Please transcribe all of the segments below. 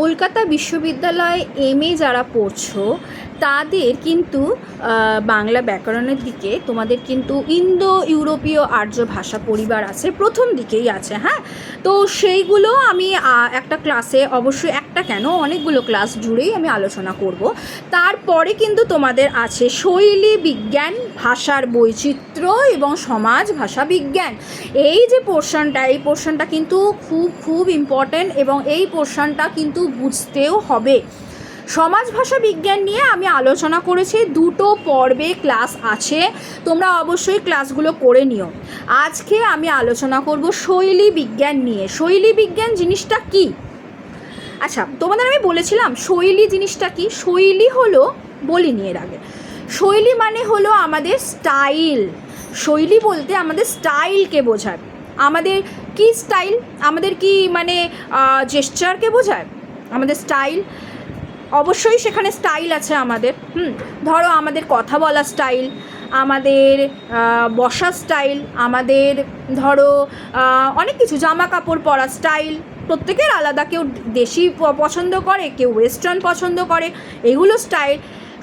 কলকাতা বিশ্ববিদ্যালয়ে এমএ যারা পড়ছো তাদের কিন্তু বাংলা ব্যাকরণের দিকে তোমাদের কিন্তু ইন্দো ইউরোপীয় আর্য ভাষা পরিবার আছে, প্রথম দিকেই আছে। হ্যাঁ, তো সেইগুলো আমি একটা ক্লাসে, অবশ্যই একটা কেন অনেকগুলো ক্লাস জুড়েই আমি আলোচনা করব। তারপরে কিন্তু তোমাদের আছে শৈলী বিজ্ঞান, ভাষার বৈচিত্র্য এবং সমাজ ভাষা বিজ্ঞান। এই যে পোর্শনটা, এই পোর্শনটা কিন্তু খুব খুব ইম্পর্ট্যান্ট এবং এই পোর্শনটা কিন্তু বুঝতেও হবে। সমাজ ভাষা বিজ্ঞান নিয়ে আমি আলোচনা করেছি, দুটো পর্বে ক্লাস আছে, তোমরা অবশ্যই ক্লাসগুলো করে নিও। আজকে আমি আলোচনা করব শৈলী বিজ্ঞান নিয়ে। শৈলী বিজ্ঞান জিনিসটা কি? আচ্ছা, তোমাদের আমি বলেছিলাম শৈলী জিনিসটা কি। শৈলী হলো, বলিনি এর আগে, শৈলী মানে হলো আমাদের স্টাইল। শৈলী বলতে আমাদের স্টাইলকে বোঝায়। আমাদের কি স্টাইল? আমাদের কি মানে জেস্চারকে বোঝায় আমাদের স্টাইল। অবশ্যই সেখানে স্টাইল আছে আমাদের। ধরো আমাদের কথা বলা স্টাইল, আমাদের বসার স্টাইল, আমাদের ধরো অনেক কিছু, জামা কাপড় পরা স্টাইল প্রত্যেকের আলাদা। কেউ দেশি পছন্দ করে, কেউ ওয়েস্টার্ন পছন্দ করে, এগুলো স্টাইল।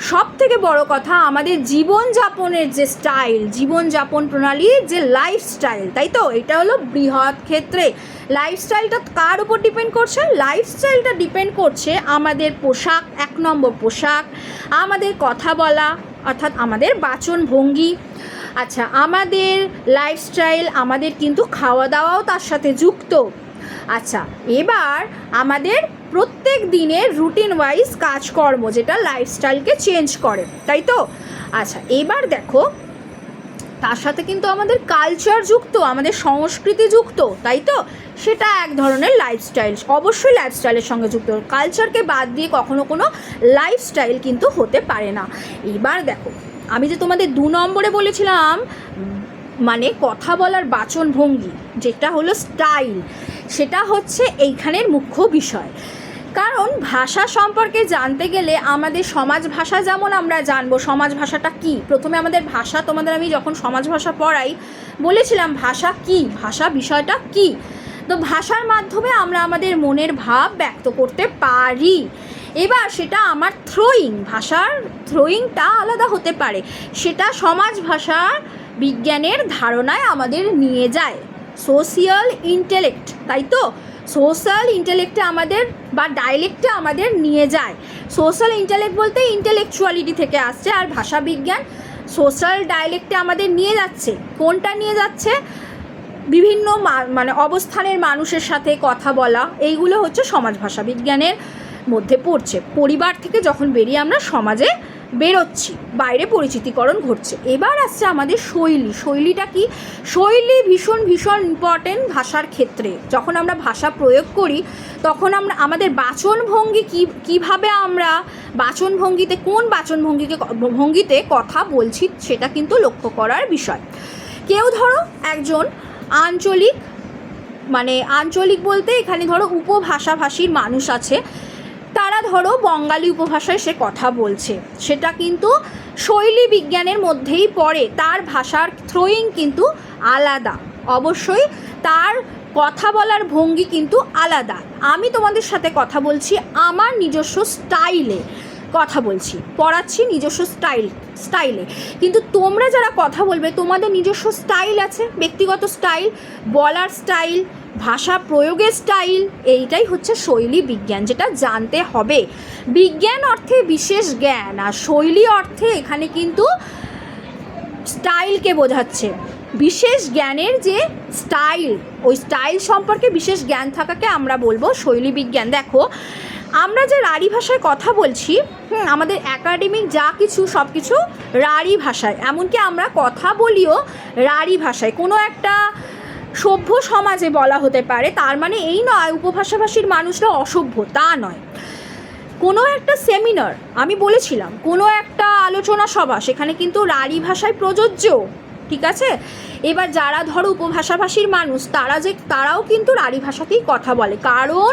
সব থেকে বড় কথা আমাদের জীবনযাপনের যে স্টাইল, জীবনযাপন প্রণালীর যে লাইফস্টাইল, তাই তো? এটা হলো বৃহৎ ক্ষেত্রে। লাইফস্টাইলটা কার উপর ডিপেন্ড করছে? লাইফস্টাইলটা ডিপেন্ড করছে আমাদের পোশাক, 1 নম্বর পোশাক, আমাদের কথা বলা অর্থাৎ আমাদের বাচন ভঙ্গি। আচ্ছা, আমাদের লাইফস্টাইল, আমাদের কিন্তু খাওয়া দাওয়াও তার সাথে যুক্ত। আচ্ছা, এবার আমাদের প্রত্যেক দিনের রুটিন ওয়াইজ কাজকর্ম, যেটা লাইফস্টাইলকে চেঞ্জ করে, তাই তো? আচ্ছা, এবার দেখো তার সাথে কিন্তু আমাদের কালচার যুক্ত, আমাদের সংস্কৃতি যুক্ত, তাই তো? সেটা এক ধরনের লাইফস্টাইল, অবশ্যই লাইফস্টাইলের সঙ্গে যুক্ত। কালচারকে বাদ দিয়ে কখনো কোনো লাইফস্টাইল কিন্তু হতে পারে না। এবার দেখো, আমি যে তোমাদের 2 নম্বরে বলেছিলাম মানে কথা বলার বাচন ভঙ্গি, যেটা হলো স্টাইল, সেটা হচ্ছে এইখানের মুখ্য বিষয়। কারণ ভাষা সম্পর্কে জানতে গেলে আমাদের সমাজ ভাষা যেমন আমরা জানবো, সমাজ ভাষাটা কি। প্রথমে আমাদের ভাষা, তোমাদের আমি যখন সমাজ ভাষা পড়াই বলেছিলাম ভাষা কি, ভাষা বিষয়টা কি। তো ভাষার মাধ্যমে আমরা আমাদের মনের ভাব ব্যক্ত করতে পারি। এবার সেটা আমার থ্রোয়িং, ভাষার থ্রোয়িংটা আলাদা হতে পারে, সেটা সমাজ ভাষার বিজ্ঞানের ধারণায় আমাদের নিয়ে যায়। সোশিয়াল ইন্টেলেক্ট, তাই তো? সোশ্যাল ইন্টেলেক্টে আমাদের বা ডাইলেক্টে আমাদের নিয়ে যায়। সোশ্যাল ইন্টেলেক্ট বলতে ইন্টেলেকচুয়ালিটি থেকে আসছে, আর ভাষা বিজ্ঞান সোশ্যাল ডাইলেক্টে আমাদের নিয়ে যাচ্ছে। কোনটা নিয়ে যাচ্ছে? বিভিন্ন মানে অবস্থানের মানুষের সাথে কথা বলা, এইগুলো হচ্ছে সমাজ ভাষা বিজ্ঞানের মধ্যে পড়ছে। পরিবার থেকে যখন বেরিয়ে আমরা সমাজে বেরোচ্ছি, বাইরে পরিচিতিকরণ ঘটছে। এবার আসছে আমাদের শৈলী। শৈলীটা কি? শৈলী ভীষণ ভীষণ ইম্পর্টেন্ট ভাষার ক্ষেত্রে। যখন আমরা ভাষা প্রয়োগ করি তখন আমরা আমাদের বাচনভঙ্গি কীভাবে আমরা বাচনভঙ্গিতে, কোন ভঙ্গিতে কথা বলছি, সেটা কিন্তু লক্ষ্য করার বিষয়। কেউ ধরো একজন আঞ্চলিক, মানে আঞ্চলিক বলতে এখানে ধরো উপভাষাভাষীর মানুষ আছে, তারা ধরো বঙ্গালী উপভাষায় সে কথা বলছে, সেটা কিন্তু শৈলী বিজ্ঞানের মধ্যেই পড়ে। তার ভাষার থ্রোয়িং কিন্তু আলাদা, অবশ্যই তার কথা বলার ভঙ্গি কিন্তু আলাদা। আমি তোমাদের সাথে কথা বলছি আমার নিজস্ব স্টাইলে কথা বলছি, পড়াচ্ছি নিজস্ব স্টাইলে, কিন্তু তোমরা যারা কথা বলবে তোমাদের নিজস্ব স্টাইল আছে, ব্যক্তিগত স্টাইল, বলার স্টাইল, ভাষা প্রয়োগের স্টাইল। এইটাই হচ্ছে শৈলী বিজ্ঞান, যেটা জানতে হবে। বিজ্ঞান অর্থে বিশেষ জ্ঞান, আর শৈলী অর্থে এখানে কিন্তু স্টাইলকে বোঝাচ্ছে। বিশেষ জ্ঞানের যে স্টাইল, ওই স্টাইল সম্পর্কে বিশেষ জ্ঞান থাকাকে আমরা বলবো শৈলী বিজ্ঞান। দেখো, আমরা যে রাঢ়ী ভাষায় কথা বলছি, আমাদের একাডেমিক যা কিছু সব কিছু রাঢ়ী ভাষায়, এমনকি আমরা কথা বলিও রাঢ়ী ভাষায়। কোনো একটা সভ্য সমাজে বলা হতে পারে, তার মানে এই নয় উপভাষাভাষীর মানুষরা অসভ্য, তা নয়। কোনো একটা সেমিনার, আমি বলেছিলাম কোনো একটা আলোচনা সভা, সেখানে কিন্তু রাঢ়ী ভাষায় প্রযোজ্য, ঠিক আছে? এবার যারা ধরো উপভাষাভাষীর মানুষ, তারাও কিন্তু রাঢ়ী ভাষাতেই কথা বলে, কারণ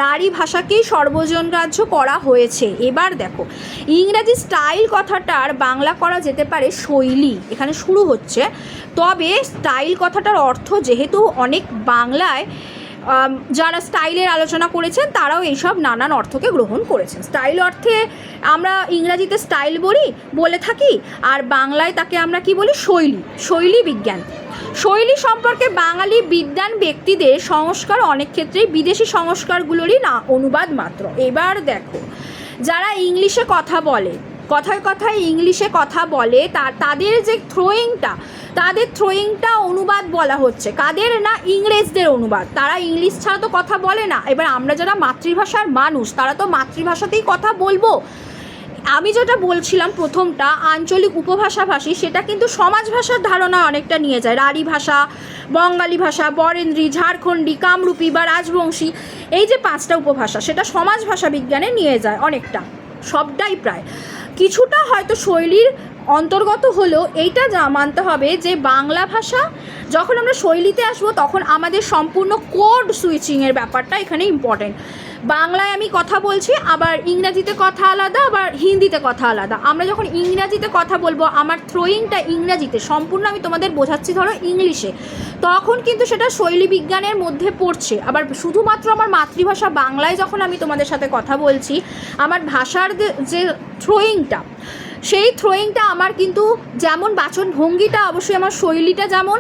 রাঢ়ী ভাষাকেই সর্বজনগ্রাহ্য করা হয়েছে। এবার দেখো, ইংরাজি স্টাইল কথাটার বাংলা করা যেতে পারে শৈলী, এখানে শুরু হচ্ছে। তবে স্টাইল কথাটার অর্থ যেহেতু অনেক বাংলায় যারা স্টাইলের আলোচনা করেছেন তারাও এইসব নানান অর্থকে গ্রহণ করেছেন। স্টাইল অর্থে আমরা ইংরাজিতে স্টাইল বলে থাকি, আর বাংলায় তাকে আমরা কি বলি, শৈলী বিজ্ঞান। শৈলী সম্পর্কে বাঙালি বিদ্বান ব্যক্তিদের সংস্কার অনেক ক্ষেত্রেই বিদেশি সংস্কারগুলোরই না অনুবাদ মাত্র। এবার দেখো, যারা ইংলিশে কথা বলে, কথায় ইংলিশে কথা বলে, তাদের যে থ্রোয়িংটা অনুবাদ বলা হচ্ছে। কাদের না, ইংরেজদের অনুবাদ। তারা ইংলিশ ছাড়া তো কথা বলে না। এবার আমরা যারা মাতৃভাষার মানুষ, তারা তো মাতৃভাষাতেই কথা বলবো। আমি যেটা বলছিলাম প্রথমটা, আঞ্চলিক উপভাষাভাষী, সেটা কিন্তু সমাজ ভাষার ধারণা অনেকটা নিয়ে যায়। রাঢ়ী ভাষা, বঙ্গালী ভাষা, বরেন্দ্রী, ঝাড়খণ্ডী, কামরূপী বা রাজবংশী, এই যে 5টা উপভাষা, সেটা সমাজ ভাষা বিজ্ঞানে নিয়ে যায় অনেকটা, সবটাই প্রায়। কিছুটা হয়তো শৈলীর অন্তর্গত হলেও এইটা মানতে হবে যে বাংলা ভাষা যখন আমরা শৈলীতে আসবো, তখন আমাদের সম্পূর্ণ কোড সুইচিংয়ের ব্যাপারটা এখানে ইম্পর্টেন্ট। বাংলায় আমি কথা বলছি, আবার ইংরাজিতে কথা আলাদা, আবার হিন্দিতে কথা আলাদা। আমরা যখন ইংরাজিতে কথা বলবো, আমার থ্রোয়িংটা ইংরাজিতে, সম্পূর্ণ আমি তোমাদের বোঝাচ্ছি ধরো ইংলিশে, তখন কিন্তু সেটা শৈলী বিজ্ঞানের মধ্যে পড়ছে। আবার শুধুমাত্র আমার মাতৃভাষা বাংলায় যখন আমি তোমাদের সাথে কথা বলছি, আমার ভাষার যে থ্রোয়িংটা, সেই থ্রোয়িংটা আমার কিন্তু যেমন বাচন ভঙ্গিটা, অবশ্যই আমার শৈলীটা, যেমন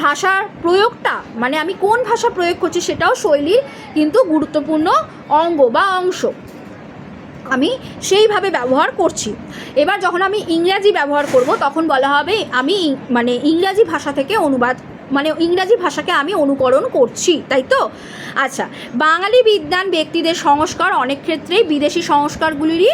ভাষার প্রয়োগটা, মানে আমি কোন ভাষা প্রয়োগ করছি, সেটাও শৈলীর কিন্তু গুরুত্বপূর্ণ অঙ্গ বা অংশ। আমি সেইভাবে ব্যবহার করছি। এবার যখন আমি ইংরাজি ব্যবহার করব, তখন বলা হবে আমি মানে ইংরাজি ভাষা থেকে অনুবাদ, মানে ইংরাজি ভাষাকে আমি অনুকরণ করছি, তাই তো? আচ্ছা, বাঙালি বিদ্বান ব্যক্তিদের সংস্কার অনেক ক্ষেত্রেই বিদেশি সংস্কারগুলিরই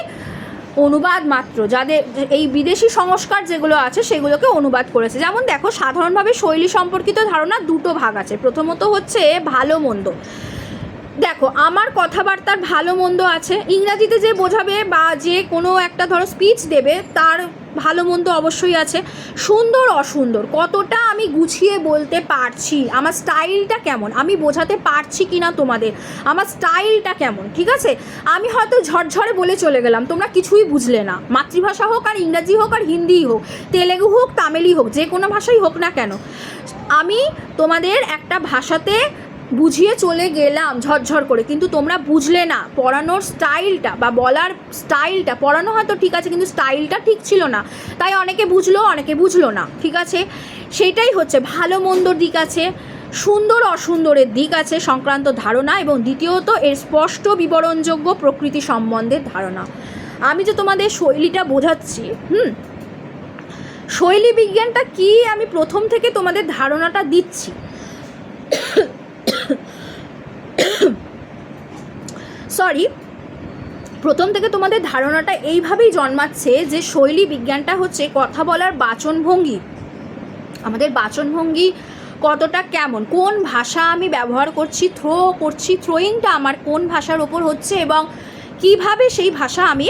অনুবাদ মাত্র। যাদের এই বিদেশি সংস্কার যেগুলো আছে, সেগুলোকে অনুবাদ করেছে। যেমন দেখো, সাধারণভাবে শৈলী সম্পর্কিত ধারণা 2টো ভাগ আছে। প্রথমত হচ্ছে ভালো মন্দ। দেখো, আমার কথাবার্তার ভালো মন্দ আছে। ইংরাজিতে যে বোঝাবে বা যে কোনো একটা ধরো স্পিচ দেবে, তার ভালো মন্দ অবশ্যই আছে। সুন্দর অসুন্দর, কতটা আমি গুছিয়ে বলতে পারছি, আমার স্টাইলটা কেমন, আমি বোঝাতে পারছি কি না তোমাদের, আমার স্টাইলটা কেমন, ঠিক আছে? আমি হয়তো ঝরঝরে বলে চলে গেলাম, তোমরা কিছুই বুঝলে না। মাতৃভাষা হোক, আর ইংরাজি হোক, আর হিন্দিই হোক, তেলেগু হোক, তামিলই হোক, যে কোনো ভাষাই হোক না কেন, আমি তোমাদের একটা ভাষাতে বুঝিয়ে চলে গেলাম ঝরঝর করে, কিন্তু তোমরা বুঝলে না। পড়ানোর স্টাইলটা বা বলার স্টাইলটা, পড়ানো হয়তো ঠিক আছে, কিন্তু স্টাইলটা ঠিক ছিল না, তাই অনেকে বুঝলো, অনেকে বুঝলো না, ঠিক আছে? সেটাই হচ্ছে ভালো মন্দর দিক আছে, সুন্দর অসুন্দরের দিক আছে সংক্রান্ত ধারণা, এবং দ্বিতীয়ত এর স্পষ্ট বিবরণযোগ্য প্রকৃতি সম্বন্ধে ধারণা। আমি যে তোমাদের শৈলীটা বোঝাচ্ছি, শৈলী বিজ্ঞানটা কি, আমি প্রথম থেকে তোমাদের ধারণাটা দিচ্ছি। সরি, প্রথম থেকে তোমাদের ধারণাটা এইভাবেই জন্মাচ্ছে যে শৈলী বিজ্ঞানটা হচ্ছে কথা বলার বাচনভঙ্গি। আমাদের বাচনভঙ্গি কতটা কেমন, কোন ভাষা আমি ব্যবহার করছি, থ্রোয়িংটা আমার কোন ভাষার ওপর হচ্ছে, এবং কিভাবে সেই ভাষা আমি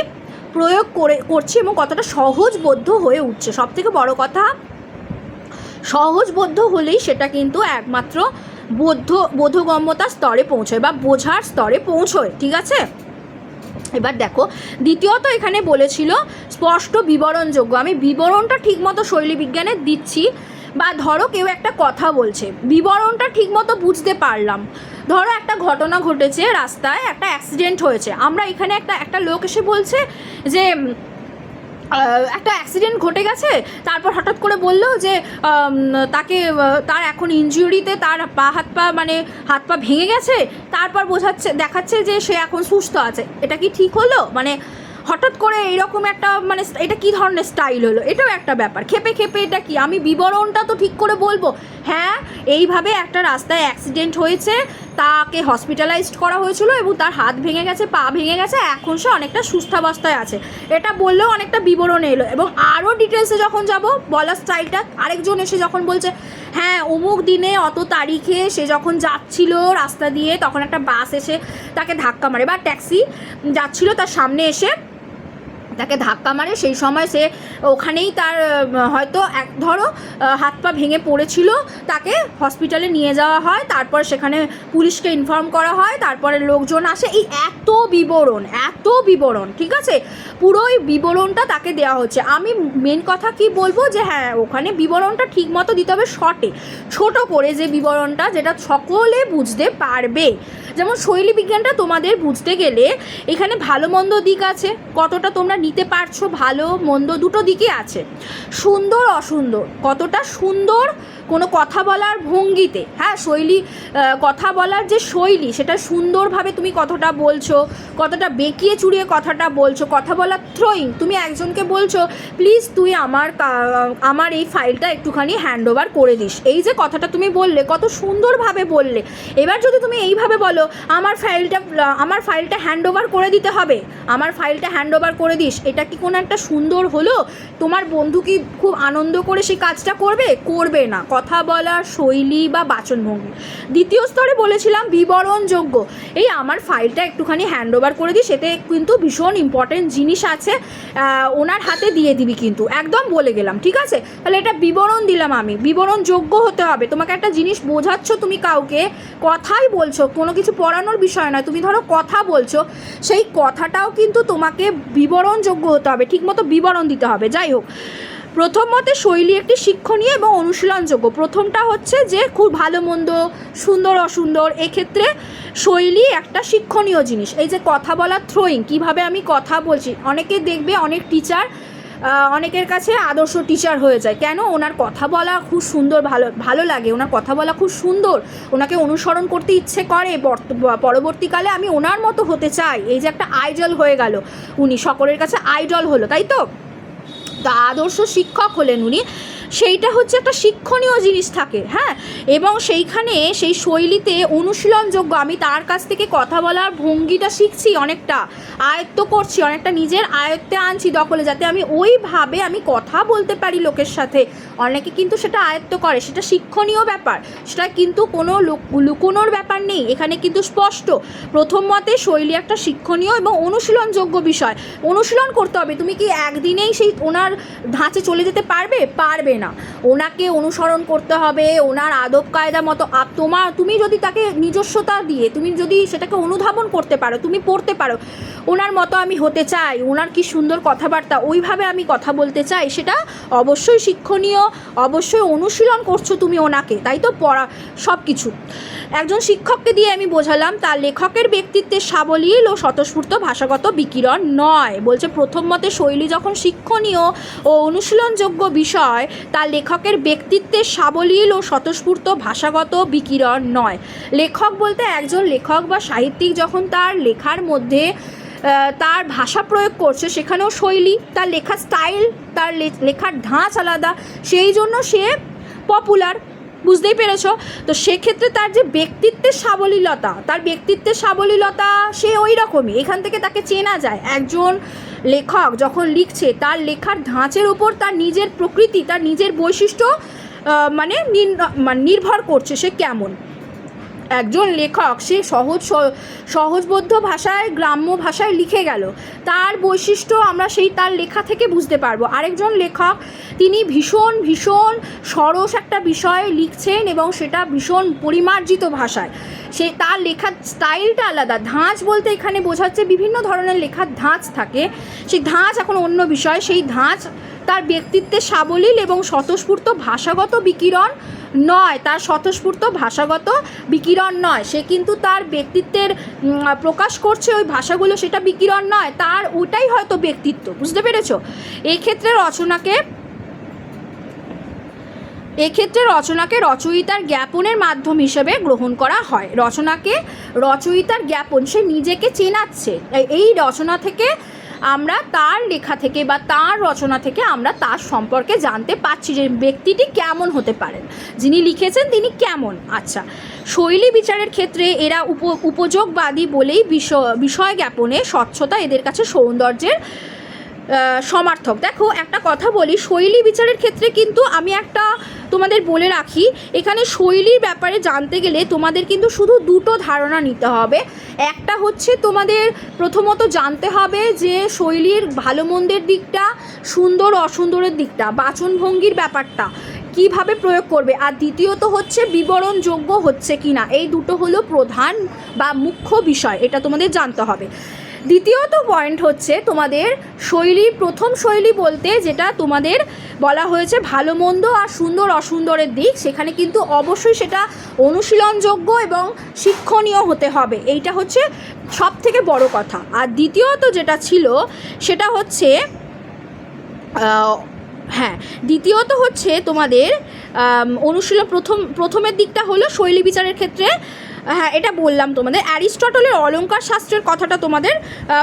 প্রয়োগ করছি, এবং কতটা সহজবোধ্য হয়ে উঠছে। সবথেকে বড় কথা, সহজবোধ্য হলেই সেটা কিন্তু একমাত্র বোধগম্যতার স্তরে পৌঁছয় বা বোঝার স্তরে পৌঁছয়, ঠিক আছে? এবার দেখো, দ্বিতীয়ত এখানে বলেছিল স্পষ্ট বিবরণযোগ্য। আমি বিবরণটা ঠিকমতো শৈলী বিজ্ঞানে দিচ্ছি, বা ধরো কেউ একটা কথা বলছে, বিবরণটা ঠিকমতো বুঝতে পারলাম। ধরো একটা ঘটনা ঘটেছে, রাস্তায় একটা অ্যাক্সিডেন্ট হয়েছে, আমরা এখানে একটা লোক এসে বলছে যে একটা অ্যাক্সিডেন্ট ঘটে গেছে, তারপর হঠাৎ করে বললো যে তার এখন ইনজুরিতে তার হাত পা ভেঙে গেছে, তারপর দেখাচ্ছে যে সে এখন সুস্থ আছে। এটা কি ঠিক হলো? মানে হঠাৎ করে এইরকম একটা, মানে এটা কি ধরনের স্টাইল হলো? এটাও একটা ব্যাপার। খেপে এটা কি, আমি বিবরণটা তো ঠিক করে বলবো। হ্যাঁ, এইভাবে একটা রাস্তায় অ্যাক্সিডেন্ট হয়েছে, তাকে হসপিটালাইজড করা হয়েছিল, এবং তার হাত ভেঙে গেছে, পা ভেঙে গেছে, এখন সে অনেকটা সুস্থাবস্থায় আছে। এটা বললেও অনেকটা বিবরণ এলো। এবং আরও ডিটেলসে যখন যাব, বলার স্টাইলটা, আরেকজন এসে যখন বলছে হ্যাঁ অমুক দিনে অত তারিখে সে যখন যাচ্ছিল রাস্তা দিয়ে, তখন একটা বাস এসে তাকে ধাক্কা মারে, বা ট্যাক্সি যাচ্ছিল, তার সামনে এসে তাকে ধাক্কা মারে, সেই সময় সে ওখানেই তার হয়তো ধরো হাত পা ভেঙে পড়েছিল, তাকে হসপিটালে নিয়ে যাওয়া হয়, তারপর সেখানে পুলিশকে ইনফর্ম করা হয়, তারপরে লোকজন আসে, এই এত বিবরণ, ঠিক আছে, পুরোই বিবরণটা তাকে দেওয়া হচ্ছে। আমি মেন কথা কি বলবো যে হ্যাঁ, ওখানে বিবরণটা ঠিক মতো দিতে হবে, শর্টে ছোট করে, যে বিবরণটা যেটা সকলে বুঝতে পারবে। যেমন শৈলী বিজ্ঞানটা তোমাদের বুঝতে গেলে এখানে ভালো মন্দ দিক আছে, কতটা তোমরা নিতে পারছো, ভালো মন্দ দুটো দিকই আছে, সুন্দর অসুন্দর, কতটা সুন্দর কোনো কথা বলার ভঙ্গিতে, হ্যাঁ, শৈলী, কথা বলার যে শৈলী, সেটা সুন্দরভাবে তুমি কতটা বলছো, কতটা বেঁকিয়ে চুড়িয়ে কথাটা বলছো, কথা বলার থ্রোয়িং, তুমি একজনকে বলছো প্লিজ তুই আমার এই ফাইলটা একটুখানি হ্যান্ড ওভার করে দিস, এই যে কথাটা তুমি বললে কত সুন্দরভাবে বললে। এবার যদি তুমি এইভাবে বলো আমার ফাইলটা হ্যান্ড ওভার করে দিতে হবে, আমার ফাইলটা হ্যান্ড ওভার করে দিস, এটা কি কোনো একটা সুন্দর হলো? তোমার বন্ধু কি খুব আনন্দ করে সেই কাজটা করবে না। কথা বলার শৈলী বা বাচনভঙ্গি। দ্বিতীয় স্তরে বলেছিলাম বিবরণযোগ্য, এই আমার ফাইলটা একটুখানি হ্যান্ড ওভার করে দিস, এতে কিন্তু ভীষণ ইম্পর্টেন্ট জিনিস আছে, ওনার হাতে দিয়ে দিবি, কিন্তু একদম বলে গেলাম, ঠিক আছে, তাহলে এটা বিবরণ দিলাম আমি, বিবরণযোগ্য হতে হবে। তোমাকে একটা জিনিস বোঝাচ্ছ তুমি কাউকে, কথাই বলছো, কোনো কিছু পড়ানোর বিষয় নয়, তুমি ধরো কথা বলছো, সেই কথাটাও কিন্তু তোমাকে বিবরণযোগ্য হতে হবে, ঠিকমতো বিবরণ দিতে হবে। যাই হোক, প্রথম মতে শৈলী একটি শিক্ষণীয় এবং অনুশীলনযোগ্য। প্রথমটা হচ্ছে যে খুব ভালো মন্দ, সুন্দর অসুন্দর, এক্ষেত্রে শৈলী একটা শিক্ষণীয় জিনিস। এই যে কথা বলার থ্রোয়িং, কিভাবে আমি কথা বলছি, অনেকে দেখবে অনেক টিচার, অনেকের কাছে আদর্শ টিচার হয়ে যায়, কেন? ওনার কথা বলা খুব সুন্দর, ভালো লাগে, ওনার কথা বলা খুব সুন্দর, ওনাকে অনুসরণ করতে ইচ্ছে করে, পরবর্তীকালে আমি ওনার মতো হতে চাই, এই যে একটা আইডল হয়ে গেল, উনি সকলের কাছে আইডল হলো, তাই তো আদর্শ শিক্ষক হলেন উনি, সেইটা হচ্ছে একটা শিক্ষণীয় জিনিস থাকে, হ্যাঁ, এবং সেইখানে সেই শৈলীতে অনুশীলনযোগ্য, আমি তার কাছ থেকে কথা বলার ভঙ্গিটা শিখছি, অনেকটা আয়ত্ত করছি, অনেকটা নিজের আয়ত্তে আনছি দখলে, যাতে আমি ওইভাবে আমি কথা বলতে পারি লোকের সাথে। অনেকে কিন্তু সেটা আয়ত্ত করে, সেটা শিক্ষণীয় ব্যাপার, সেটা কিন্তু কোনো লুকোনোর ব্যাপার নেই, এখানে কিন্তু স্পষ্ট। প্রথম মতে শৈলী একটা শিক্ষণীয় এবং অনুশীলনযোগ্য বিষয়, অনুশীলন করতে হবে। তুমি কি একদিনেই সেই ওনার ধাঁচে চলে যেতে পারবে না, ওনাকে অনুসরণ করতে হবে, ওনার আদব কায়দা মতো তুমি যদি তাকে নিজস্বতা দিয়ে তুমি যদি সেটাকে অনুধাবন করতে পারো, তুমি পড়তে পারো ওনার মতো আমি হতে চাই, ওনার কি সুন্দর কথাবার্তা, ওইভাবে আমি কথা বলতে চাই, সেটা অবশ্যই শিক্ষণীয়, অবশ্যই অনুশীলন করছো তুমি ওনাকে, তাই তো পড়া সব কিছু। একজন শিক্ষককে দিয়ে আমি বোঝালাম তার লেখকের ব্যক্তিত্বের সাবলীল ও স্বতঃস্ফূর্ত ভাষাগত বিকিরণ নয়। বলছে প্রথম মতে শৈলী যখন শিক্ষণীয় ও অনুশীলনযোগ্য বিষয়, তার লেখকের ব্যক্তিত্বের সাবলীল ও স্বতঃস্ফূর্ত ভাষাগত বিকিরণ নয়। লেখক বলতে একজন লেখক বা সাহিত্যিক যখন তার লেখার মধ্যে তার ভাষা প্রয়োগ করছে, সেখানেও শৈলী, তার লেখার স্টাইল, তার লেখার ধাঁচ আলাদা, সেই জন্য সে পপুলার, বুঝতেই পেরেছ? তো সেক্ষেত্রে তার যে ব্যক্তিত্বের সাবলীলতা, সে ওই রকমই, এখান থেকে তাকে চেনা যায়। একজন লেখক যখন লিখছে, তার লেখার ধাঁচের ওপর তার নিজের প্রকৃতি, তার নিজের বৈশিষ্ট্য নির্ভর করছে সে কেমন। একজন লেখক সে সহজবোধ্য ভাষায়, গ্রাম্য ভাষায় লিখে গেল, তার বৈশিষ্ট্য আমরা তার লেখা থেকে বুঝতে পারবো। আরেকজন লেখক তিনি ভীষণ সরস একটা বিষয় লিখছেন এবং সেটা ভীষণ পরিমার্জিত ভাষায়, তার লেখার স্টাইলটা আলাদা। ধাঁচ বলতে এখানে বোঝাচ্ছে বিভিন্ন ধরনের লেখার ধাঁচ থাকে, সেই ধাঁচ এখন অন্য বিষয়, সেই ধাঁচ তার ব্যক্তিত্বের সাবলীল এবং স্বতঃস্ফূর্ত ভাষাগত বিকিরণ নয়, তার স্বতঃস্ফূর্ত ভাষাগত বিকিরণ নয়, সে কিন্তু তার ব্যক্তিত্বের প্রকাশ করছে ওই ভাষাগুলো, সেটা বিকিরণ নয়, তার ওটাই হয়তো ব্যক্তিত্ব, বুঝতে পেরেছো? এক্ষেত্রে রচনাকে রচয়িতার জ্ঞাপনের মাধ্যম হিসেবে গ্রহণ করা হয়। রচয়িতার জ্ঞাপন, সে নিজেকে চেনাচ্ছে, এই রচনা থেকে আমরা, তার লেখা থেকে বা তার রচনা থেকে আমরা তার সম্পর্কে জানতে পারছি যে ব্যক্তিটি কেমন হতে পারেন, যিনি লিখেছেন তিনি কেমন। আচ্ছা, শৈলী বিচারের ক্ষেত্রে এরা উপযোগবাদী বলেই বিষয় জ্ঞাপনে স্বচ্ছতা এদের কাছে সৌন্দর্যের সমার্থক। দেখো একটা কথা বলি, শৈলী বিচারের ক্ষেত্রে কিন্তু আমি একটা তোমাদের বলে রাখি, এখানে শৈলীর ব্যাপারে জানতে গেলে তোমাদের কিন্তু শুধু দুটো ধারণা নিতে হবে। একটা হচ্ছে তোমাদের প্রথমত জানতে হবে যে শৈলীর ভালো মন্দের দিকটা, সুন্দর অসুন্দরের দিকটা, বাচনভঙ্গির ব্যাপারটা কিভাবে প্রয়োগ করবে, আর দ্বিতীয়ত হচ্ছে বিবরণযোগ্য হচ্ছে কি না। এই দুটো হলো প্রধান বা মুখ্য বিষয়, এটা তোমাদের জানতে হবে। দ্বিতীয়ত পয়েন্ট হচ্ছে তোমাদের শৈলী, প্রথম শৈলী বলতে যেটা তোমাদের বলা হয়েছে ভালো মন্দ আর সুন্দর অসুন্দরের দিক, সেখানে কিন্তু অবশ্যই সেটা অনুশীলনযোগ্য এবং শিক্ষণীয় হতে হবে, এইটা হচ্ছে সব থেকে বড় কথা। আর দ্বিতীয়ত যেটা ছিল সেটা হচ্ছে হ্যাঁ, দ্বিতীয়ত হচ্ছে তোমাদের অনুশীলন, প্রথমের দিকটা হলো শৈলী বিচারের ক্ষেত্রে, হ্যাঁ এটা বললাম তোমাদের, অ্যারিস্টটলের অলঙ্কার শাস্ত্রের কথাটা তোমাদের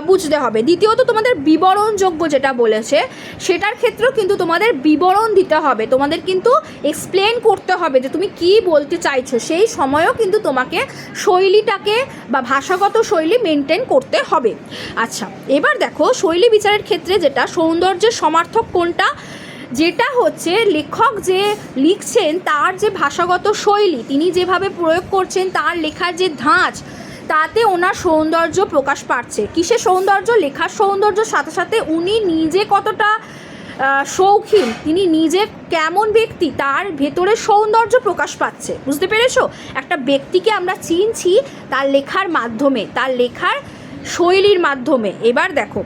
বুঝতে হবে। দ্বিতীয়ত তোমাদের বিবরণযোগ্য যেটা বলেছে সেটার ক্ষেত্রেও কিন্তু তোমাদের বিবরণ দিতে হবে, তোমাদের কিন্তু এক্সপ্লেন করতে হবে যে তুমি কি বলতে চাইছো, সেই সময়ও কিন্তু তোমাকে শৈলীটাকে বা ভাষাগত শৈলী মেনটেন করতে হবে। আচ্ছা, এবার দেখো শৈলী বিচারের ক্ষেত্রে যেটা সৌন্দর্যের সমার্থক কোনটা, যেটা হচ্ছে লেখক যে লিখছেন তার যে ভাষাগত শৈলী, তিনি যেভাবে প্রয়োগ করছেন, তার লেখার যে ধাঁচ, তাতে ওনার সৌন্দর্য প্রকাশ পাচ্ছে। কিসের সৌন্দর্য? লেখার সৌন্দর্যের সাথে সাথে উনি নিজে কতটা শৌখিন, তিনি নিজে কেমন ব্যক্তি, তার ভেতরে সৌন্দর্য প্রকাশ পাচ্ছে। বুঝতে পেরেছো? একটা ব্যক্তিকে আমরা চিনছি তার লেখার মাধ্যমে, তার লেখার শৈলীর মাধ্যমে। এবার দেখো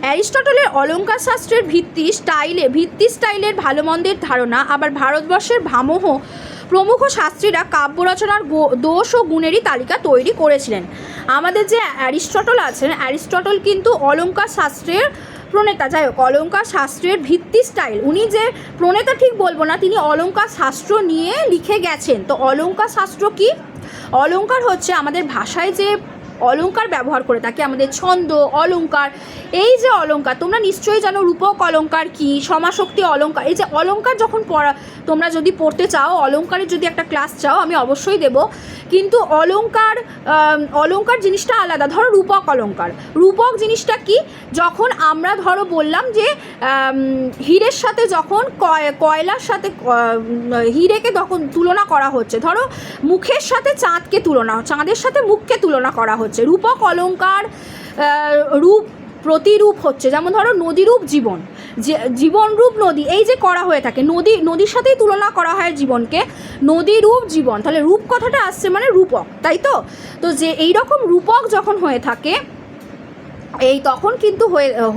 অ্যারিস্টটলের অলঙ্কার শাস্ত্রের ভিত্তি স্টাইলের ভালো মন্দের ধারণা, আবার ভারতবর্ষের ভামহ প্রমুখ শাস্ত্রীরা কাব্য রচনার দোষ ও গুণেরই তালিকা তৈরি করেছিলেন। আমাদের যে অ্যারিস্টটল আছেন, অ্যারিস্টটল কিন্তু অলঙ্কার শাস্ত্রের প্রণেতা। যাই হোক, অলঙ্কার শাস্ত্রের ভিত্তি স্টাইল, উনি যে প্রণেতা ঠিক বলবো না, তিনি অলঙ্কার শাস্ত্র নিয়ে লিখে গেছেন। তো অলঙ্কার শাস্ত্র কি? অলঙ্কার হচ্ছে আমাদের ভাষায় যে অলঙ্কার ব্যবহার করে থাকি, আমাদের ছন্দ, অলঙ্কার, এই যে অলঙ্কার তোমরা নিশ্চয়ই জানো, রূপক অলঙ্কার কি, সমাশক্তি অলঙ্কার, এই যে অলঙ্কার যখন তোমরা যদি পড়তে চাও, অলঙ্কারের যদি একটা ক্লাস চাও আমি অবশ্যই দেব, কিন্তু অলঙ্কার জিনিসটা আলাদা। ধরো রূপক অলঙ্কার, রূপক জিনিসটা কি, যখন আমরা ধরো বললাম যে হীরের সাথে যখন কয়লার সাথে হীরেকে তখন তুলনা করা হচ্ছে, ধরো মুখের সাথে চাঁদকে চাঁদের সাথে মুখকে তুলনা করা হচ্ছে, রূপক অলঙ্কার রূপ প্রতিরূপ হচ্ছে। যেমন ধরো নদীরূপ জীবন, জীবনরূপ নদী, এই যে করা হয়ে থাকে, নদীর সাথেই তুলনা করা হয় জীবনকে, নদীরূপ জীবন, তাহলে রূপ কথাটা আসছে মানে রূপক, তাই তো? তো যে এইরকম রূপক যখন হয়ে থাকে, এই তখন কিন্তু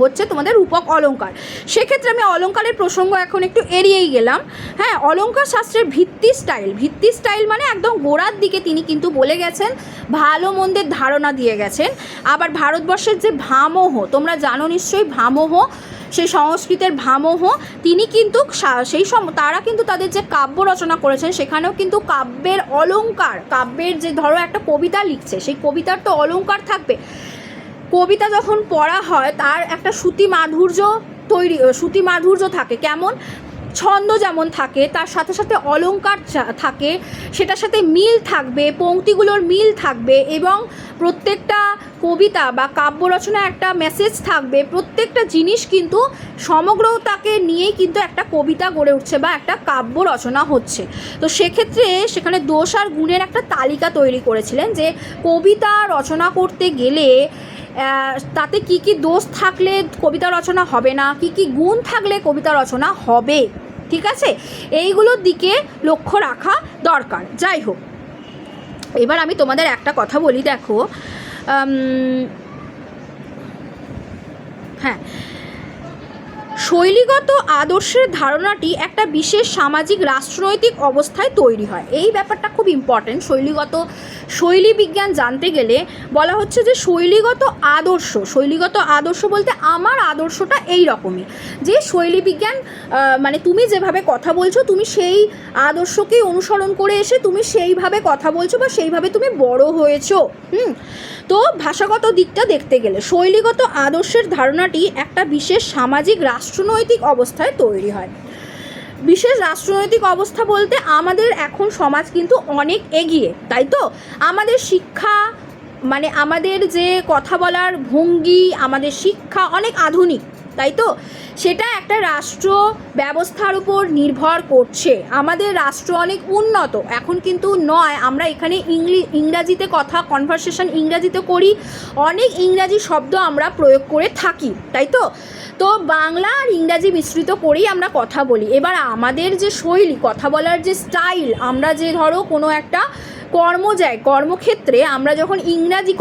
হচ্ছে তোমাদের রূপক অলঙ্কার। সেক্ষেত্রে আমি অলঙ্কারের প্রসঙ্গ এখন একটু এড়িয়েই গেলাম। হ্যাঁ, অলঙ্কার শাস্ত্রের ভিত্তি স্টাইল মানে একদম গোড়ার দিকে তিনি কিন্তু বলে গেছেন, ভালো মন্দের ধারণা দিয়ে গেছেন। আবার ভারতবর্ষের যে ভামহ, তোমরা জানো নিশ্চয়ই ভামহ, সেই সংস্কৃতের ভামহ, তিনি কিন্তু তারা কিন্তু তাদের যে কাব্য রচনা করেছেন সেখানেও কিন্তু কাব্যের অলঙ্কার, কাব্যের যে ধরো একটা কবিতা লিখছে, সেই কবিতার তো অলঙ্কার থাকবে। কবিতা যখন পড়া হয় তার একটা শ্রুতি মাধুর্য থাকে, কেমন? ছন্দ যেমন থাকে, তার সাথে সাথে অলঙ্কার থাকে, সেটার সাথে মিল থাকবে, পংক্তিগুলোর মিল থাকবে, এবং প্রত্যেকটা কবিতা বা কাব্য রচনা একটা মেসেজ থাকবে। প্রত্যেকটা জিনিস কিন্তু সমগ্রতাকে নিয়েই কিন্তু একটা কবিতা গড়ে উঠছে বা একটা কাব্য রচনা হচ্ছে। তো সেক্ষেত্রে সেখানে দোষ আর গুণের একটা তালিকা তৈরি করেছিলেন, যে কবিতা রচনা করতে গেলে তাতে কি কি দোষ থাকলে কবিতা রচনা হবে না, কি কি গুণ থাকলে কবিতা রচনা হবে, ঠিক আছে? এইগুলোর দিকে লক্ষ্য রাখা দরকার। যাই হোক, এবার আমি তোমাদের একটা কথা বলি, দেখো হ্যাঁ, শৈলীগত আদর্শের ধারণাটি একটা বিশেষ সামাজিক রাষ্ট্রনৈতিক অবস্থায় তৈরি হয়। এই ব্যাপারটা খুব ইম্পর্টেন্ট। শৈলী বিজ্ঞান জানতে গেলে বলা হচ্ছে যে শৈলীগত আদর্শ বলতে আমার আদর্শটা এই রকমই, যে শৈলী বিজ্ঞান মানে তুমি যেভাবে কথা বলছো, তুমি সেই আদর্শকেই অনুসরণ করে এসে তুমি সেইভাবে কথা বলছো বা সেইভাবে তুমি বড় হয়েছো। তো ভাষাগত দিকটা দেখতে গেলে শৈলীগত আদর্শের ধারণাটি একটা বিশেষ সামাজিক রাষ্ট্রনৈতিক অবস্থায় তৈরি হয়। বিশেষ রাষ্ট্রনৈতিক অবস্থা বলতে আমাদের এখন সমাজ কিন্তু অনেক এগিয়ে, তাই তো? আমাদের শিক্ষা মানে আমাদের যে কথা বলার ভঙ্গি, আমাদের শিক্ষা অনেক আধুনিক, তাই তো? সেটা একটা রাষ্ট্র ব্যবস্থার উপর নির্ভর করছে। আমাদের রাষ্ট্র অনেক উন্নত এখন কিন্তু নয়। আমরা এখানে ইংরাজিতে কথা কনভারসেশন ইংরাজিতে করি, অনেক ইংরাজি শব্দ আমরা প্রয়োগ করে থাকি, তাই তো? তো বাংলা আর ইংরাজি মিশ্রিত করেই আমরা কথা বলি। এবার আমাদের যে শৈলী, কথা বলার যে স্টাইল, আমরা যে ধরো কোনো একটা কর্মক্ষেত্রে আমরা যখন ইংরাজি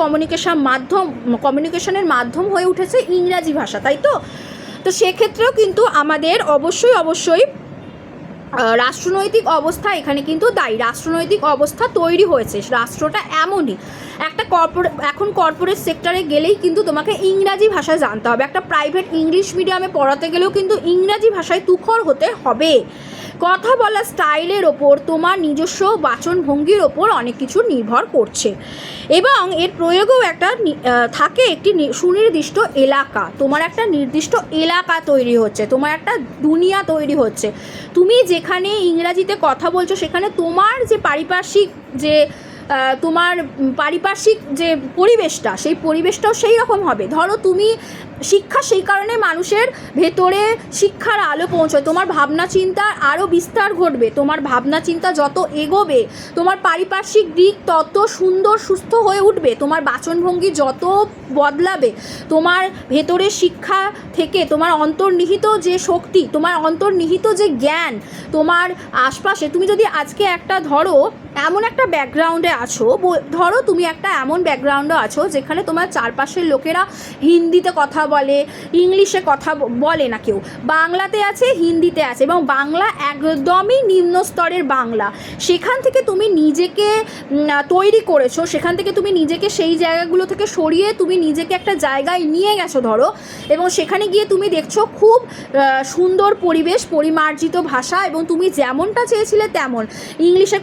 কমিউনিকেশনের মাধ্যম হয়ে উঠেছে ইংরাজি ভাষা, তাই তো? তো সেক্ষেত্রেও কিন্তু আমাদের অবশ্যই রাষ্ট্রনৈতিক অবস্থা এখানে কিন্তু দায়ী। রাষ্ট্রনৈতিক অবস্থা তৈরি হয়েছে, রাষ্ট্রটা এমনই একটা কর্পোরেট সেক্টরে গেলেই কিন্তু তোমাকে ইংরাজি ভাষা জানতে হবে। একটা প্রাইভেট ইংলিশ মিডিয়ামে পড়াতে গেলেও কিন্তু ইংরাজি ভাষায় তুখর হতে হবে। কথা বলার স্টাইলের ওপর, তোমার নিজস্ব বাচনভঙ্গির ওপর অনেক কিছু নির্ভর করছে এবং এর প্রয়োগেও একটা থাকে একটি সুনির্দিষ্ট এলাকা। তোমার একটা নির্দিষ্ট এলাকা তৈরি হচ্ছে, তোমার একটা দুনিয়া তৈরি হচ্ছে। তুমি যেখানে ইংরাজিতে কথা বলছো সেখানে তোমার যে পারিপার্শ্বিক যে পরিবেশটা, সেই পরিবেশটাও সেই রকম হবে। ধরো তুমি শিক্ষা, সেই কারণে মানুষের ভেতরে শিক্ষার আলো পৌঁছয়, তোমার ভাবনা চিন্তার আরও বিস্তার ঘটবে। তোমার ভাবনা চিন্তা যত এগোবে তোমার পারিপার্শ্বিক দিক তত সুন্দর সুস্থ হয়ে উঠবে। তোমার বাচনভঙ্গি যত বদলাবে, তোমার ভেতরে শিক্ষা থেকে তোমার অন্তর্নিহিত যে শক্তি, তোমার অন্তর্নিহিত যে জ্ঞান, তোমার আশপাশে তুমি যদি আজকে একটা ধরো এমন একটা ব্যাকগ্রাউন্ডে আছো, ধরো তুমি একটা এমন ব্যাকগ্রাউন্ডে আছো যেখানে তোমার চারপাশের লোকেরা হিন্দিতে কথা বলে, ইংলিশে কথা বলে না, কেউ বাংলাতে আছে, হিন্দিতে আছে এবং বাংলা একদমই নিম্ন স্তরের বাংলা। সেখান থেকে তুমি নিজেকে তৈরি করেছো, সেখান থেকে তুমি নিজেকে সেই জায়গাগুলো থেকে সরিয়ে তুমি নিজেকে একটা জায়গায় নিয়ে গেছো ধরো, এবং সেখানে গিয়ে তুমি দেখছো খুব সুন্দর পরিবেশ, পরিমার্জিত ভাষা এবং তুমি যেমনটা চেয়েছিলে তেমন। ইংলিশে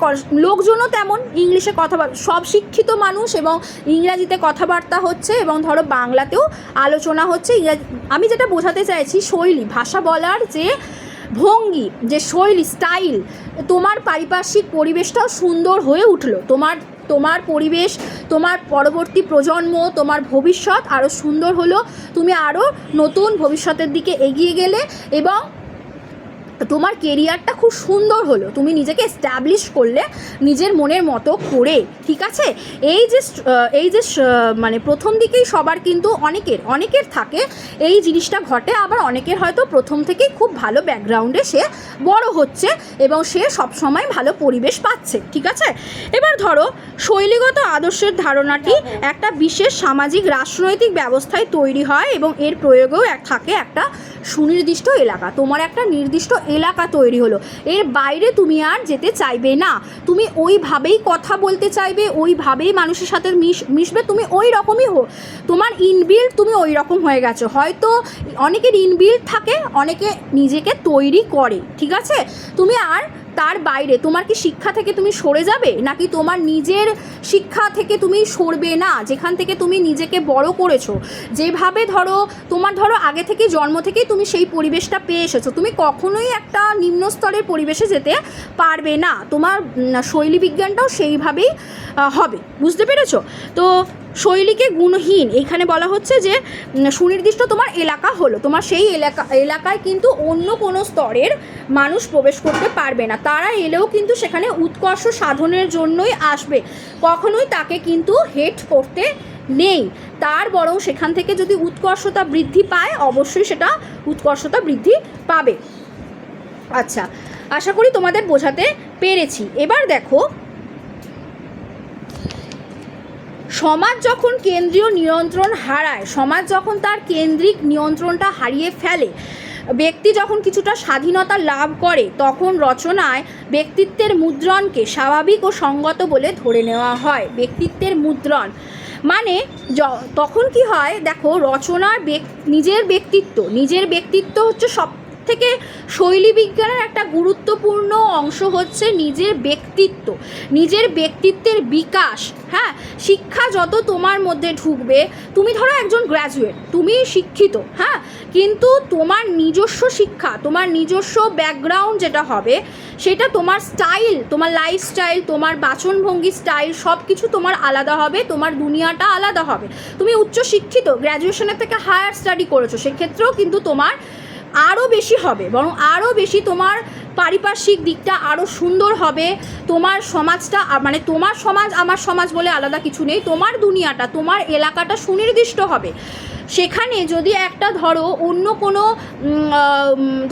লোকজনও তেমন ইংলিশে কথা সব শিক্ষিত মানুষ এবং ইংরাজিতে কথাবার্তা হচ্ছে এবং ধরো বাংলাতেও আলোচনা হচ্ছে। আমি যেটা বোঝাতে চাইছি, শৈলী, ভাষা বলার যে ভঙ্গি, যে শৈলী, স্টাইল, তোমার পারিপার্শ্বিক পরিবেশটাও সুন্দর হয়ে উঠলো। তোমার পরিবেশ, তোমার পরবর্তী প্রজন্ম, তোমার ভবিষ্যৎ আরও সুন্দর হলো। তুমি আরও নতুন ভবিষ্যতের দিকে এগিয়ে গেলে এবং তোমার কেরিয়ারটা খুব সুন্দর হলো, তুমি নিজেকে এস্টাবলিশ করলে নিজের মনের মতো করে, ঠিক আছে? এই যে মানে প্রথম দিকেই সবার কিন্তু অনেকের থাকে এই জিনিসটা ঘটে, আবার অনেকের হয়তো প্রথম থেকেই খুব ভালো ব্যাকগ্রাউন্ডে সে বড় হচ্ছে এবং সে সবসময় ভালো পরিবেশ পাচ্ছে, ঠিক আছে? এবার ধরো শৈলীগত আদর্শের ধারণাটি একটা বিশেষ সামাজিক রাজনৈতিক ব্যবস্থায় তৈরি হয় এবং এর প্রয়োগেও থাকে একটা সুনির্দিষ্ট এলাকা। তোমার একটা নির্দিষ্ট এলাকা তৈরি হলো, এর বাইরে তুমি আর যেতে চাইবে না, তুমি ওইভাবেই কথা বলতে চাইবে, ওইভাবেই মানুষের সাথে মিশবে, তুমি ওই রকমই তোমার ইনবিল্ড তুমি ওই রকম হয়ে গেছো। হয়তো অনেকের ইনবিল্ড থাকে, অনেকে নিজেকে তৈরি করে, ঠিক আছে? তুমি আর তার বাইরে তোমার কি শিক্ষা থেকে তুমি সরে যাবে, নাকি তোমার নিজের শিক্ষা থেকে তুমি সরবে না, যেখান থেকে তুমি নিজেকে বড় করেছো, যেভাবে ধরো আগে থেকে জন্ম থেকেই তুমি সেই পরিবেশটা পেয়ে এসেছো, তুমি কখনোই একটা নিম্ন স্তরের পরিবেশে যেতে পারবে না। তোমার শৈলী বিজ্ঞানটাও সেইভাবেই হবে, বুঝতে পেরেছো? তো শৈলীকে গুণহীন এখানে বলা হচ্ছে যে সুনির্দিষ্ট তোমার এলাকা হলো, তোমার সেই এলাকায় কিন্তু অন্য কোনো স্তরের মানুষ প্রবেশ করতে পারবে না। তারা এলেও কিন্তু সেখানে উৎকর্ষ সাধনের জন্যই আসবে, কখনোই তাকে কিন্তু হেট করতে নেই। তার বরং সেখান থেকে যদি উৎকর্ষতা বৃদ্ধি পায়, অবশ্যই সেটা উৎকর্ষতা বৃদ্ধি পাবে। আচ্ছা, আশা করি তোমাদের বোঝাতে পেরেছি। এবার দেখো, সমাজ যখন কেন্দ্রীয় নিয়ন্ত্রণ হারায়, সমাজ যখন তার কেন্দ্রিক নিয়ন্ত্রণটা হারিয়ে ফেলে, ব্যক্তি যখন কিছুটা স্বাধীনতা লাভ করে, তখন রচনায় ব্যক্তিত্বের মুদ্রণকে স্বাভাবিক ও সঙ্গত বলে ধরে নেওয়া হয়। ব্যক্তিত্বের মুদ্রণ মানে তখন কি হয়, দেখো রচনার নিজের ব্যক্তিত্ব হচ্ছে থেকে শৈলী বিজ্ঞানের একটা গুরুত্বপূর্ণ অংশ হচ্ছে নিজের ব্যক্তিত্ব, নিজের ব্যক্তিত্বের বিকাশ। হ্যাঁ, শিক্ষা যত তোমার মধ্যে ঢুকবে, তুমি ধরো একজন গ্র্যাজুয়েট, তুমি শিক্ষিত, হ্যাঁ, কিন্তু তোমার নিজস্ব শিক্ষা, তোমার নিজস্ব ব্যাকগ্রাউন্ড যেটা হবে, সেটা তোমার স্টাইল, তোমার লাইফস্টাইল, তোমার বাচনভঙ্গি স্টাইল সব কিছু তোমার আলাদা হবে, তোমার দুনিয়াটা আলাদা হবে। তুমি উচ্চ শিক্ষিত, গ্র্যাজুয়েশনের থেকে হায়ার স্টাডি করেছো, সেক্ষেত্রেও কিন্তু তোমার আরও বেশি হবে, বরং আরও বেশি তোমার পারিপার্শ্বিক দিকটা আরও সুন্দর হবে। তোমার সমাজটা, মানে তোমার সমাজ আমার সমাজ বলে আলাদা কিছু নেই, তোমার দুনিয়াটা, তোমার এলাকাটা সুনির্দিষ্ট হবে। সেখানে যদি একটা ধরো অন্য কোনো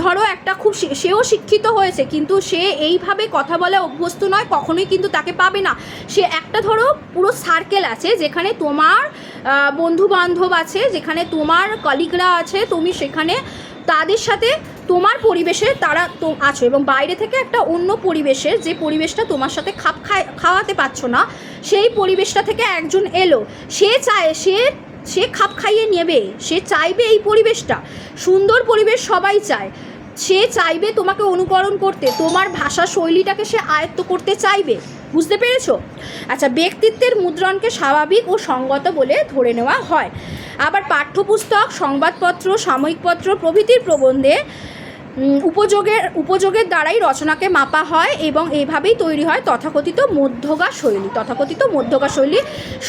ধরো একটা খুব সেও শিক্ষিত হয়েছে কিন্তু সে এইভাবে কথা বলে অভ্যস্ত নয়, কখনোই কিন্তু তাকে পাবে না। সে একটা ধরো পুরো সার্কেল আছে যেখানে তোমার বন্ধু বান্ধব আছে, যেখানে তোমার কলিগরা আছে, তুমি সেখানে তাদের সাথে তোমার পরিবেশে তারা তো আছো, এবং বাইরে থেকে একটা অন্য পরিবেশের, যে পরিবেশটা তোমার সাথে খাওয়াতে পারছো না, সেই পরিবেশটা থেকে একজন এলো, সে চায় সে খাপ খাইয়ে নেবে, সে চাইবে এই পরিবেশটা সুন্দর পরিবেশ, সবাই চায়, সে চাইবে তোমাকে অনুকরণ করতে, তোমার ভাষা শৈলীটাকে সে আয়ত্ত করতে চাইবে। বুঝতে পেরেছো? আচ্ছা, ব্যক্তিত্বের মুদ্রণকে স্বাভাবিক ও সঙ্গত বলে ধরে নেওয়া হয়। আবার পাঠ্যপুস্তক, সংবাদপত্র, সাময়িকপত্র প্রভৃতির প্রবন্ধে উপযোগের দ্বারাই রচনাকে মাপা হয় এবং এইভাবেই তৈরি হয় তথাকথিত মধ্যগা শৈলী।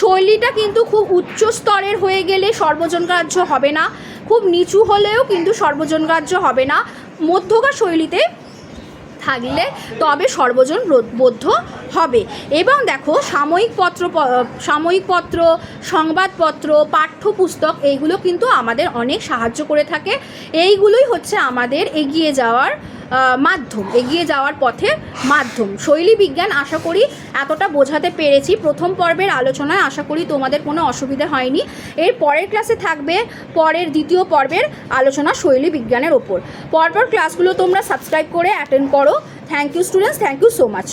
শৈলীটা কিন্তু খুব উচ্চ স্তরের হয়ে গেলে সর্বজনগ্রাহ্য হবে না, খুব নিচু হলেও কিন্তু সর্বজনগ্রাহ্য হবে না। মধ্যগা শৈলীতে থাকলে তবে সর্বজন বোধ্য হবে। এবং দেখো, সাময়িকপত্র, সংবাদপত্র, পাঠ্যপুস্তক এইগুলো কিন্তু আমাদের অনেক সাহায্য করে থাকে। এইগুলোই হচ্ছে আমাদের এগিয়ে যাওয়ার মাধ্যম, এগিয়ে যাওয়ার পথের মাধ্যম। শৈলী বিজ্ঞান আশা করি এতটা বোঝাতে পেরেছি। প্রথম পর্বের আলোচনায় আশা করি তোমাদের কোনো অসুবিধা হয়নি। এর পরের ক্লাসে থাকবে পরের দ্বিতীয় পর্বের আলোচনা শৈলী বিজ্ঞানের ওপর। পরপর ক্লাসগুলো তোমরা সাবস্ক্রাইব করে অ্যাটেন্ড করো। Thank you students, thank you so much.